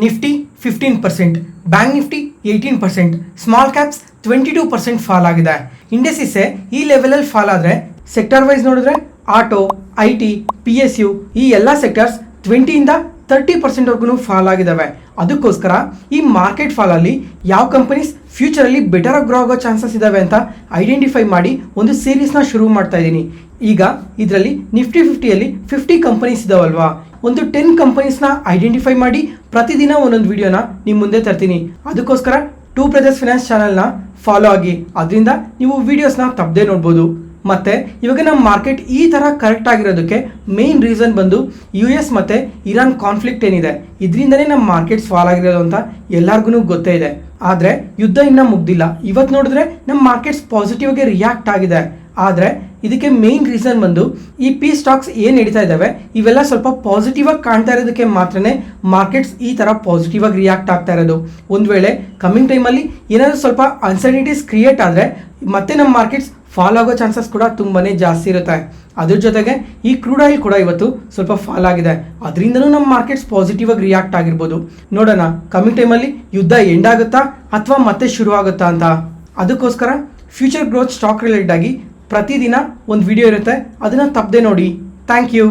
Nifty 15%, bank Nifty 18%, small caps 22% fall ಆಗಿದೆ. ಇಂಡೆಸಿಸ್ ಈ ಲೆವೆಲಲ್ಲಿ ಫಾಲ್ ಆದರೆ ಸೆಕ್ಟರ್ ವೈಸ್ ನೋಡಿದ್ರೆ ಆಟೋ, IT, PSU ಈ ಎಲ್ಲ ಸೆಕ್ಟರ್ಸ್ 20ಇಂದ 30% ಫಾಲ್ ಆಗಿದ್ದಾವೆ. ಅದಕ್ಕೋಸ್ಕರ ಈ ಮಾರ್ಕೆಟ್ ಫಾಲಲ್ಲಿ ಯಾವ ಕಂಪನೀಸ್ ಫ್ಯೂಚರಲ್ಲಿ ಬೆಟರ್ ಆಗಿ ಗ್ರೋ ಆಗೋ ಚಾನ್ಸಸ್ ಇದಾವೆ ಅಂತ ಐಡೆಂಟಿಫೈ ಮಾಡಿ ಒಂದು ಸೀರೀಸ್ನ ಶುರು ಮಾಡ್ತಾ ಇದ್ದೀನಿ. ಈಗ ಇದರಲ್ಲಿ ನಿಫ್ಟಿ 50ಯಲ್ಲಿ 50 ಕಂಪನೀಸ್ ಇದಾವಲ್ವಾ, ಒಂದು 10 ಕಂಪನೀಸ್ನ ಐಡೆಂಟಿಫೈ ಮಾಡಿ ಪ್ರತಿದಿನ ಒಂದೊಂದು ವಿಡಿಯೋನ ನಿಮ್ಮ ಮುಂದೆ ತರ್ತೀನಿ. ಅದಕ್ಕೋಸ್ಕರ ಟೂ ಬ್ರದರ್ಸ್ ಫೈನಾನ್ಸ್ ಚಾನಲ್ನ ಫಾಲೋ ಆಗಿ, ಅದರಿಂದ ನೀವು ವಿಡಿಯೋಸ್ನ ತಪ್ಪದೆ ನೋಡ್ಬೋದು. ಮತ್ತು ಇವಾಗ ನಮ್ಮ ಮಾರ್ಕೆಟ್ ಈ ಥರ ಕರೆಕ್ಟ್ ಆಗಿರೋದಕ್ಕೆ ಮೇನ್ ರೀಸನ್ ಬಂದು US ಮತ್ತು ಇರಾನ್ ಕಾನ್ಫ್ಲಿಕ್ಟ್ ಏನಿದೆ, ಇದರಿಂದನೇ ನಮ್ಮ ಮಾರ್ಕೆಟ್ಸ್ ಫಾಲ್ ಆಗಿರೋದು ಅಂತ ಎಲ್ಲರಿಗೂ ಗೊತ್ತೇ ಇದೆ. ಆದರೆ ಯುದ್ಧ ಇನ್ನೂ ಮುಗ್ದಿಲ್ಲ. ಇವತ್ತು ನೋಡಿದ್ರೆ ನಮ್ಮ ಮಾರ್ಕೆಟ್ಸ್ ಪಾಸಿಟಿವ್ ಆಗಿ ರಿಯಾಕ್ಟ್ ಆಗಿದೆ. ಆದರೆ ಇದಕ್ಕೆ ಮೇನ್ ರೀಸನ್ ಬಂದು ಈ ಪಿ ಸ್ಟಾಕ್ಸ್ ಏನು ನಡೀತಾ ಇದ್ದಾವೆ ಇವೆಲ್ಲ ಸ್ವಲ್ಪ ಪಾಸಿಟಿವ್ ಆಗಿ ಕಾಣ್ತಾ ಇರೋದಕ್ಕೆ ಮಾತ್ರನೇ ಮಾರ್ಕೆಟ್ಸ್ ಈ ಥರ ಪಾಸಿಟಿವ್ ಆಗಿ ರಿಯಾಕ್ಟ್ ಆಗ್ತಾ ಇರೋದು. ಒಂದು ವೇಳೆ ಕಮ್ಮಿಂಗ್ ಟೈಮಲ್ಲಿ ಏನಾದರೂ ಸ್ವಲ್ಪ ಅನ್ಸರ್ಟಿನಿಟೀಸ್ ಕ್ರಿಯೇಟ್ ಆದರೆ ಮತ್ತೆ ನಮ್ಮ ಮಾರ್ಕೆಟ್ಸ್ ಫಾಲ್ ಆಗೋ ಚಾನ್ಸಸ್ ಕೂಡ ತುಂಬಾ ಜಾಸ್ತಿ ಇರುತ್ತೆ. ಅದ್ರ ಜೊತೆಗೆ ಈ ಕ್ರೂಡ್ ಆಯಿಲ್ ಕೂಡ ಇವತ್ತು ಸ್ವಲ್ಪ ಫಾಲ್ ಆಗಿದೆ. ಅದರಿಂದನೂ ನಮ್ಮ ಮಾರ್ಕೆಟ್ಸ್ ಪಾಸಿಟಿವ್ ಆಗಿ ರಿಯಾಕ್ಟ್ ಆಗಿರ್ಬೋದು. ನೋಡೋಣ ಕಮ್ಮಿಂಗ್ ಟೈಮಲ್ಲಿ ಯುದ್ಧ ಎಂಡ್ ಆಗುತ್ತಾ ಅಥವಾ ಮತ್ತೆ ಶುರು ಆಗುತ್ತಾ ಅಂತ. ಅದಕ್ಕೋಸ್ಕರ ಫ್ಯೂಚರ್ ಗ್ರೋತ್ ಸ್ಟಾಕ್ ರಿಲೇಟೆಡ್ ಆಗಿ ಪ್ರತಿದಿನ ಒಂದು ವಿಡಿಯೋ ಇರುತ್ತೆ, ಅದನ್ನು ತಪ್ಪದೆ ನೋಡಿ. Thank you.